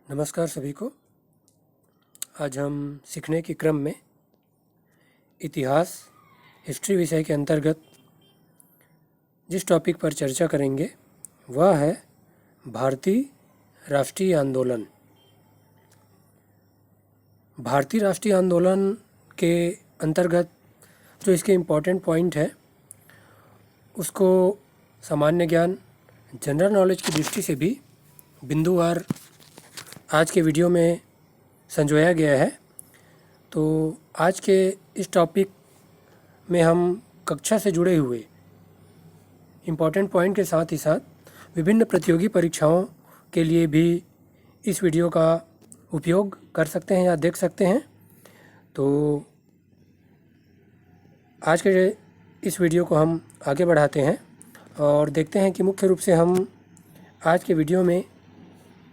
नमस्कार सभी को। आज हम सीखने के क्रम में इतिहास हिस्ट्री विषय के अंतर्गत जिस टॉपिक पर चर्चा करेंगे वह है भारतीय राष्ट्रीय आंदोलन। भारतीय राष्ट्रीय आंदोलन के अंतर्गत जो इसके इम्पोर्टेंट पॉइंट है उसको सामान्य ज्ञान जनरल नॉलेज की दृष्टि से भी बिंदुवार आज के वीडियो में संजोया गया है। तो आज के इस टॉपिक में हम कक्षा से जुड़े हुए इम्पोर्टेंट पॉइंट के साथ ही साथ विभिन्न प्रतियोगी परीक्षाओं के लिए भी इस वीडियो का उपयोग कर सकते हैं या देख सकते हैं। तो आज के इस वीडियो को हम आगे बढ़ाते हैं और देखते हैं कि मुख्य रूप से हम आज के वीडियो में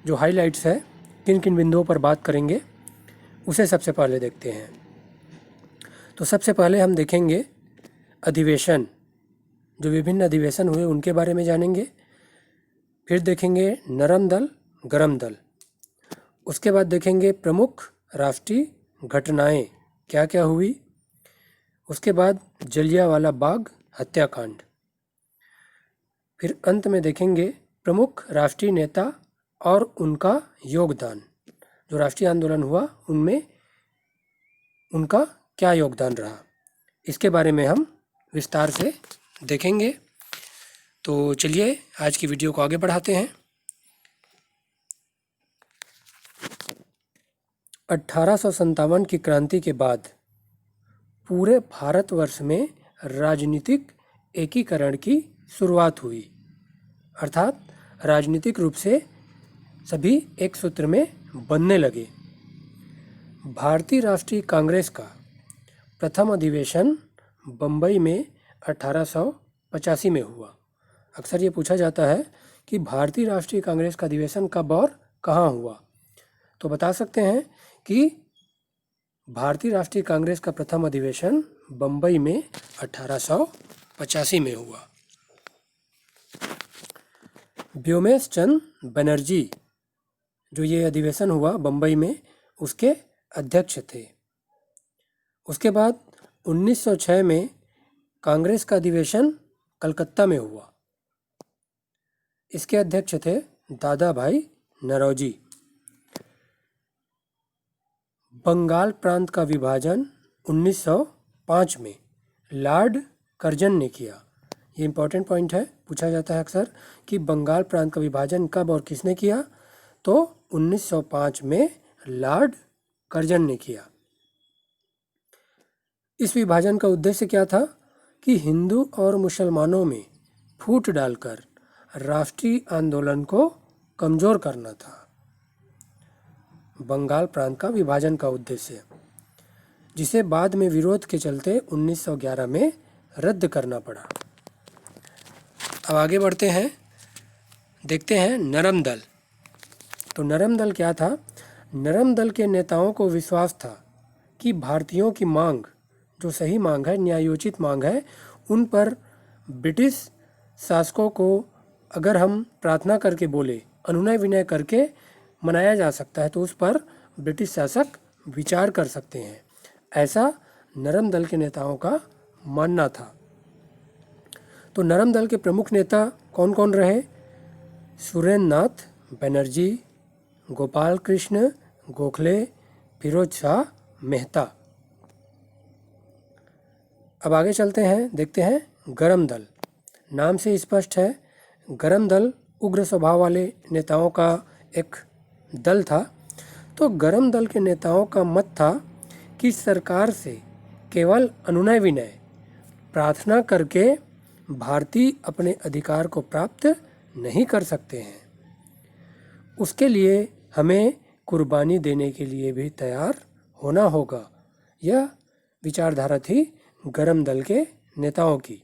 जो हाइलाइट्स है किन किन बिंदुओं पर बात करेंगे उसे सबसे पहले देखते हैं। तो सबसे पहले हम देखेंगे अधिवेशन, जो विभिन्न अधिवेशन हुए उनके बारे में जानेंगे। फिर देखेंगे नरम दल गरम दल। उसके बाद देखेंगे प्रमुख राष्ट्रीय घटनाएं क्या क्या हुई। उसके बाद जलियांवाला बाग हत्याकांड। फिर अंत में देखेंगे प्रमुख राष्ट्रीय नेता और उनका योगदान, जो राष्ट्रीय आंदोलन हुआ उनमें उनका क्या योगदान रहा, इसके बारे में हम विस्तार से देखेंगे। तो चलिए आज की वीडियो को आगे बढ़ाते हैं। 1857 की क्रांति के बाद पूरे भारतवर्ष में राजनीतिक एकीकरण की शुरुआत हुई, अर्थात राजनीतिक रूप से सभी एक सूत्र में बनने लगे। भारतीय राष्ट्रीय कांग्रेस का प्रथम अधिवेशन बम्बई में 1885 में हुआ। अक्सर ये पूछा जाता है कि भारतीय राष्ट्रीय कांग्रेस का अधिवेशन कब और कहाँ हुआ, तो बता सकते हैं कि भारतीय राष्ट्रीय कांग्रेस का प्रथम अधिवेशन बम्बई में 1885 में हुआ। व्योमेश चंद्र बनर्जी, जो ये अधिवेशन हुआ बम्बई में, उसके अध्यक्ष थे। उसके बाद 1906 में कांग्रेस का अधिवेशन कलकत्ता में हुआ। इसके अध्यक्ष थे दादा भाई नौरोजी। बंगाल प्रांत का विभाजन 1905 में लॉर्ड कर्जन ने किया। ये इम्पोर्टेंट पॉइंट है, पूछा जाता है अक्सर कि बंगाल प्रांत का विभाजन कब और किसने किया, तो 1905 में लॉर्ड कर्जन ने किया। इस विभाजन का उद्देश्य क्या था कि हिंदू और मुसलमानों में फूट डालकर राष्ट्रीय आंदोलन को कमज़ोर करना था। बंगाल प्रांत का विभाजन का उद्देश्य, जिसे बाद में विरोध के चलते 1911 में रद्द करना पड़ा। अब आगे बढ़ते हैं, देखते हैं नरम दल। तो नरम दल क्या था? नरम दल के नेताओं को विश्वास था कि भारतीयों की मांग, जो सही मांग है, न्यायोचित मांग है, उन पर ब्रिटिश शासकों को अगर हम प्रार्थना करके बोले, अनुनय विनय करके मनाया जा सकता है, तो उस पर ब्रिटिश शासक विचार कर सकते हैं। ऐसा नरम दल के नेताओं का मानना था। तो नरम दल के प्रमुख नेता कौन कौन रहे? सुरेंद्र नाथ बनर्जी, गोपाल कृष्ण गोखले, फिरोज शाह मेहता। अब आगे चलते हैं, देखते हैं गरम दल। नाम से स्पष्ट है, गरम दल उग्र स्वभाव वाले नेताओं का एक दल था। तो गरम दल के नेताओं का मत था कि सरकार से केवल अनुनय विनय, प्रार्थना करके भारतीय अपने अधिकार को प्राप्त नहीं कर सकते हैं। उसके लिए हमें कुर्बानी देने के लिए भी तैयार होना होगा। यह विचारधारा थी गरम दल के नेताओं की।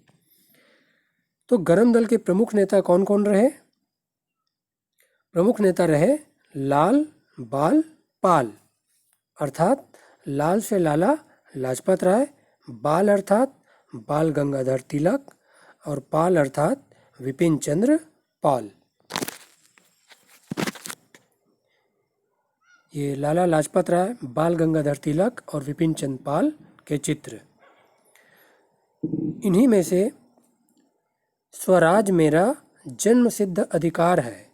तो गरम दल के प्रमुख नेता कौन कौन रहे? प्रमुख नेता रहे लाल बाल पाल, अर्थात लाल से लाला लाजपत राय, बाल अर्थात बाल गंगाधर तिलक और पाल अर्थात विपिन चंद्र पाल। ये लाला लाजपत राय, बाल गंगाधर तिलक और विपिन चंद्र पाल के चित्र। इन्हीं में से स्वराज मेरा जन्मसिद्ध अधिकार है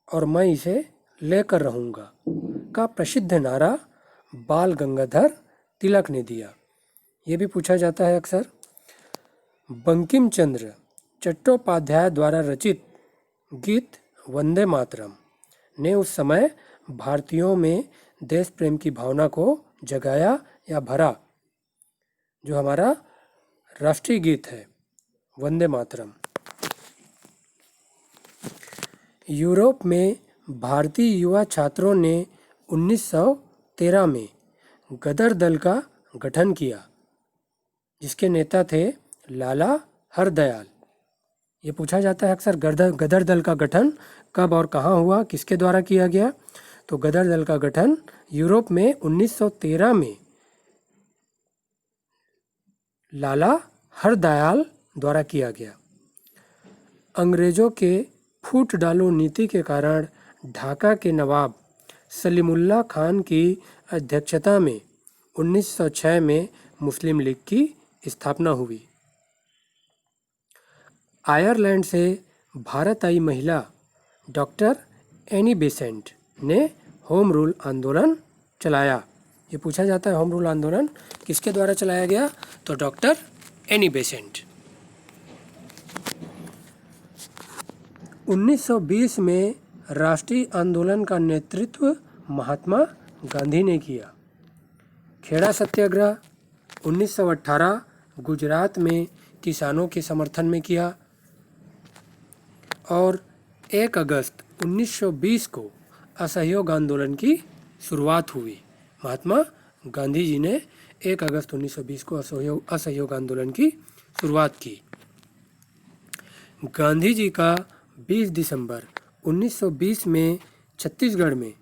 और मैं इसे लेकर रहूँगा का प्रसिद्ध नारा बाल गंगाधर तिलक ने दिया। ये भी पूछा जाता है अक्सर। बंकिम चंद्र चट्टोपाध्याय द्वारा रचित गीत वंदे मातरम ने उस समय भारतीयों में देश प्रेम की भावना को जगाया या भरा। जो हमारा राष्ट्रीय गीत है वंदे मातरम। यूरोप में भारतीय युवा छात्रों ने 1913 में गदर दल का गठन किया, जिसके नेता थे लाला हरदयाल। ये पूछा जाता है अक्सर, गदर दल का गठन कब और कहाँ हुआ, किसके द्वारा किया गया? तो गदर दल का गठन यूरोप में 1913 में लाला हरदयाल द्वारा किया गया। अंग्रेजों के फूट डालो नीति के कारण ढाका के नवाब सलीमुल्लाह खान की अध्यक्षता में 1906 में मुस्लिम लीग की स्थापना हुई। आयरलैंड से भारत आई महिला डॉक्टर एनी बेसेंट ने होम रूल आंदोलन चलाया। ये पूछा जाता है होम रूल आंदोलन किसके द्वारा चलाया गया? तो डॉक्टर एनी बेसेंट। 1920 में राष्ट्रीय आंदोलन का नेतृत्व महात्मा गांधी ने किया। खेड़ा सत्याग्रह 1918 गुजरात में किसानों के समर्थन में किया और 1 अगस्त 1920 को असहयोग आंदोलन की शुरुआत हुई। महात्मा गांधी जी ने 1 अगस्त 1920 को असहयोग आंदोलन की शुरुआत की। गांधी जी का 20 दिसंबर 1920 में छत्तीसगढ़ में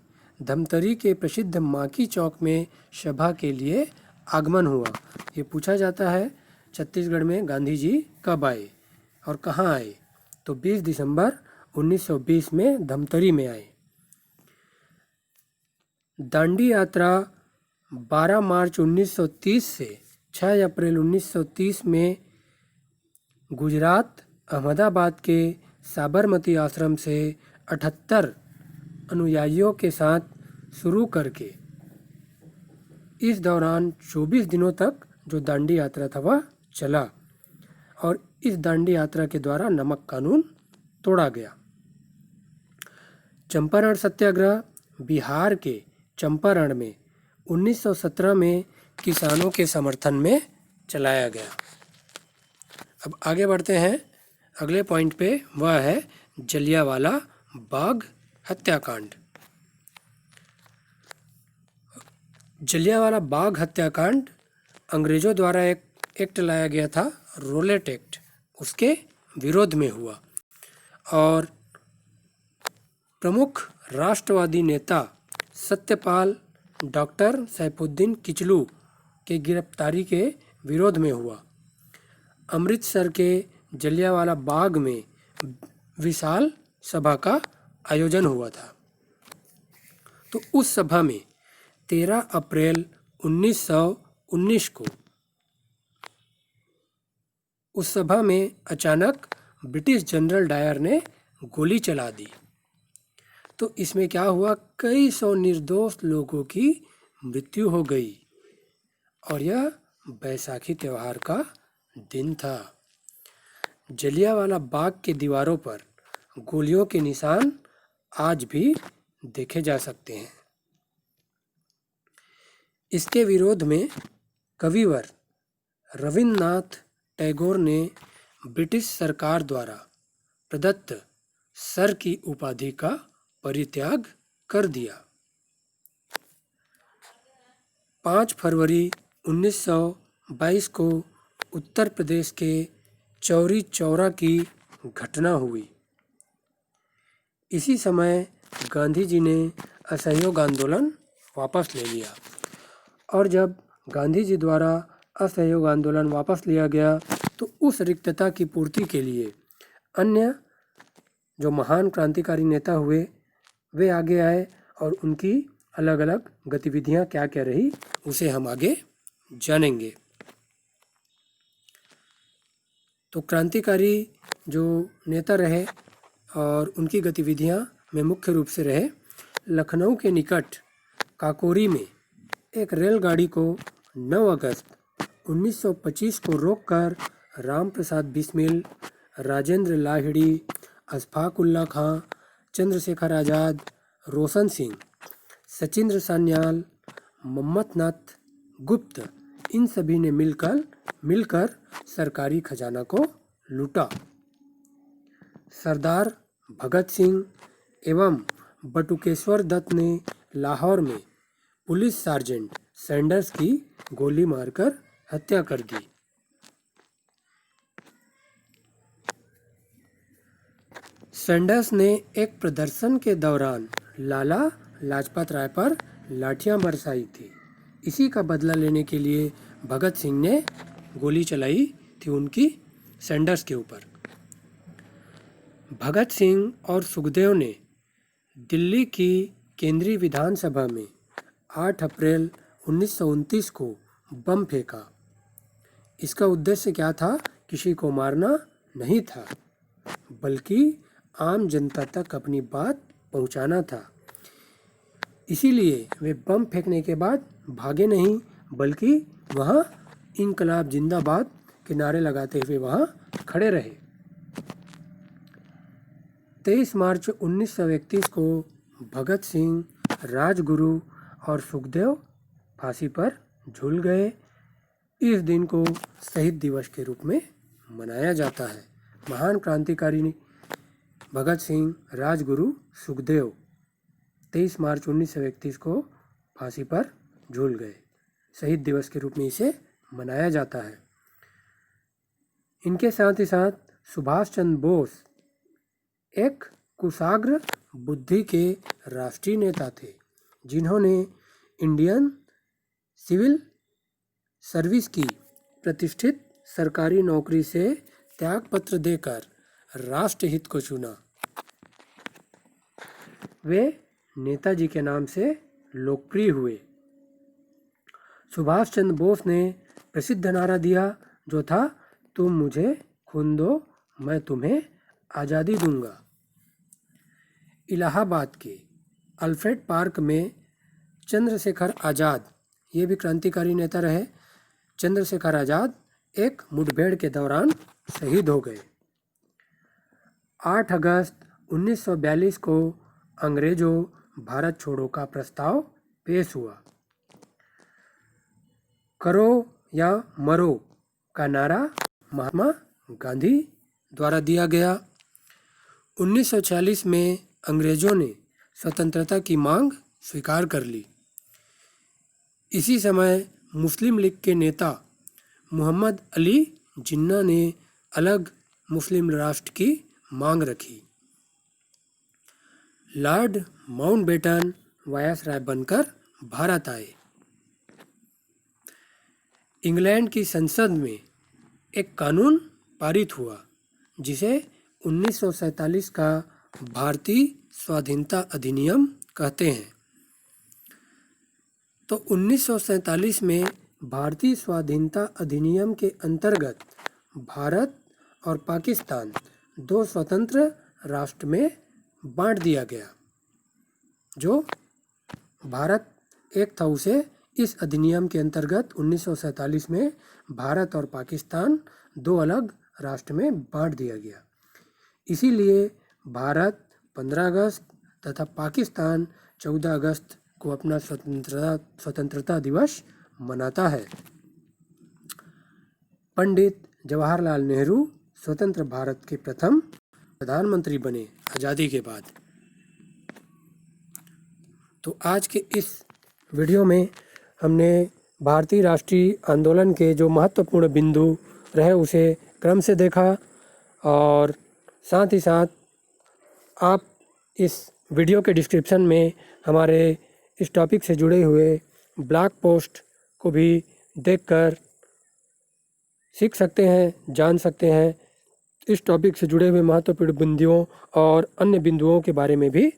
धमतरी के प्रसिद्ध माकी चौक में सभा के लिए आगमन हुआ। ये पूछा जाता है छत्तीसगढ़ में गांधी जी कब आए और कहाँ आए? तो 20 दिसंबर 1920 में धमतरी में आए। दांडी यात्रा 12 मार्च 1930 से 6 अप्रैल 1930 में गुजरात अहमदाबाद के साबरमती आश्रम से 78 अनुयायियों के साथ शुरू करके इस दौरान 24 दिनों तक जो दांडी यात्रा था वह चला और इस दांडी यात्रा के द्वारा नमक कानून तोड़ा गया। चंपारण सत्याग्रह बिहार के चंपारण में 1917 में किसानों के समर्थन में चलाया गया। अब आगे बढ़ते हैं अगले पॉइंट पे, वह है जलियांवाला बाग हत्याकांड। जलियांवाला बाग हत्याकांड अंग्रेज़ों द्वारा एक एक्ट लाया गया था, रोलेट एक्ट, उसके विरोध में हुआ और प्रमुख राष्ट्रवादी नेता सत्यपाल डॉक्टर सैफुद्दीन किचलू के गिरफ्तारी के विरोध में हुआ। अमृतसर के जलियांवाला बाग में विशाल सभा का आयोजन हुआ था। तो उस सभा में 13 अप्रैल 1919 को उस सभा में अचानक ब्रिटिश जनरल डायर ने गोली चला दी। तो इसमें क्या हुआ, कई सौ निर्दोष लोगों की मृत्यु हो गई और यह बैसाखी त्यौहार का दिन था। जलियांवाला बाग के दीवारों पर गोलियों के निशान आज भी देखे जा सकते हैं। इसके विरोध में कविवर रविन्द्रनाथ टैगोर ने ब्रिटिश सरकार द्वारा प्रदत्त सर की उपाधि का परित्याग कर दिया। 5 फरवरी 1922 को उत्तर प्रदेश के चौरी चौरा की घटना हुई। इसी समय गांधी जी ने असहयोग आंदोलन वापस ले लिया और जब गांधी जी द्वारा असहयोग आंदोलन वापस लिया गया तो उस रिक्तता की पूर्ति के लिए अन्य जो महान क्रांतिकारी नेता हुए वे आगे आए और उनकी अलग अलग गतिविधियां क्या क्या रही उसे हम आगे जानेंगे। तो क्रांतिकारी जो नेता रहे और उनकी गतिविधियां में मुख्य रूप से रहे, लखनऊ के निकट काकोरी में एक रेलगाड़ी को 9 अगस्त 1925 को रोककर राम प्रसाद बिस्मिल, राजेंद्र लाहिड़ी, अशफाक उल्ला खां, चंद्रशेखर आज़ाद, रोशन सिंह, सचिंद्र सान्याल, मम्मथनाथ गुप्त, इन सभी ने मिलकर सरकारी खजाना को लूटा। सरदार भगत सिंह एवं बटुकेश्वर दत्त ने लाहौर में पुलिस सार्जेंट सैंडर्स की गोली मारकर हत्या कर दी। सैंडर्स ने एक प्रदर्शन के दौरान लाला लाजपत राय पर लाठियां बरसाई थी। इसी का बदला लेने के लिए भगत सिंह ने गोली चलाई थी उनकी सैंडर्स के ऊपर। भगत सिंह और सुखदेव ने दिल्ली की केंद्रीय विधानसभा में 8 अप्रैल 1929 को बम फेंका। इसका उद्देश्य क्या था? किसी को मारना नहीं था, बल्कि आम जनता तक अपनी बात पहुंचाना था। इसीलिए वे बम फेंकने के बाद भागे नहीं, बल्कि वहां इंकलाब जिंदाबाद के नारे लगाते हुए वहां खड़े रहे। 23 मार्च 1931 को भगत सिंह, राजगुरु और सुखदेव फांसी पर झूल गए। इस दिन को शहीद दिवस के रूप में मनाया जाता है। महान क्रांतिकारी भगत सिंह, राजगुरु, सुखदेव 23 मार्च 1931 को फांसी पर झूल गए। शहीद दिवस के रूप में इसे मनाया जाता है। इनके साथ ही साथ सुभाष चंद्र बोस एक कुशाग्र बुद्धि के राष्ट्रीय नेता थे, जिन्होंने इंडियन सिविल सर्विस की प्रतिष्ठित सरकारी नौकरी से त्यागपत्र देकर राष्ट्रहित को चुना। वे नेताजी के नाम से लोकप्रिय हुए। सुभाष चंद्र बोस ने प्रसिद्ध नारा दिया जो था, तुम मुझे खून दो, मैं तुम्हें आज़ादी दूंगा। इलाहाबाद के अल्फ्रेड पार्क में चंद्रशेखर आज़ाद, ये भी क्रांतिकारी नेता रहे, चंद्रशेखर आज़ाद एक मुठभेड़ के दौरान शहीद हो गए। 8 अगस्त 1942 को अंग्रेजों भारत छोड़ो का प्रस्ताव पेश हुआ। करो या मरो का नारा महात्मा गांधी द्वारा दिया गया। 1946 में अंग्रेजों ने स्वतंत्रता की मांग स्वीकार कर ली। इसी समय मुस्लिम लीग के नेता मोहम्मद अली जिन्ना ने अलग मुस्लिम राष्ट्र की मांग रखी। लॉर्ड माउंटबेटन वायसराय बनकर भारत आए। इंग्लैंड की संसद में एक कानून पारित हुआ, जिसे 1947 का भारतीय स्वाधीनता अधिनियम कहते हैं। तो 1947 में भारतीय स्वाधीनता अधिनियम के अंतर्गत भारत और पाकिस्तान 2 स्वतंत्र राष्ट्र में बांट दिया गया। जो भारत एक था, उसे इस अधिनियम के अंतर्गत 1947 में भारत और पाकिस्तान 2 अलग राष्ट्र में बांट दिया गया। इसीलिए भारत 15 अगस्त तथा पाकिस्तान 14 अगस्त को अपना स्वतंत्रता दिवस मनाता है। पंडित जवाहरलाल नेहरू स्वतंत्र भारत के प्रथम प्रधानमंत्री बने आज़ादी के बाद। तो आज के इस वीडियो में हमने भारतीय राष्ट्रीय आंदोलन के जो महत्वपूर्ण बिंदु रहे उसे क्रम से देखा, और साथ ही साथ आप इस वीडियो के डिस्क्रिप्शन में हमारे इस टॉपिक से जुड़े हुए ब्लॉग पोस्ट को भी देखकर सीख सकते हैं, जान सकते हैं। इस टॉपिक से जुड़े हुए महत्वपूर्ण बिंदुओं और अन्य बिंदुओं के बारे में भी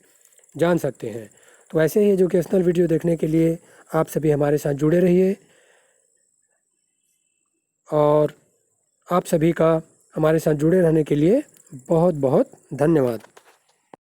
जान सकते हैं। तो ऐसे ही एजुकेशनल वीडियो देखने के लिए आप सभी हमारे साथ जुड़े रहिए और आप सभी का हमारे साथ जुड़े रहने के लिए बहुत बहुत धन्यवाद।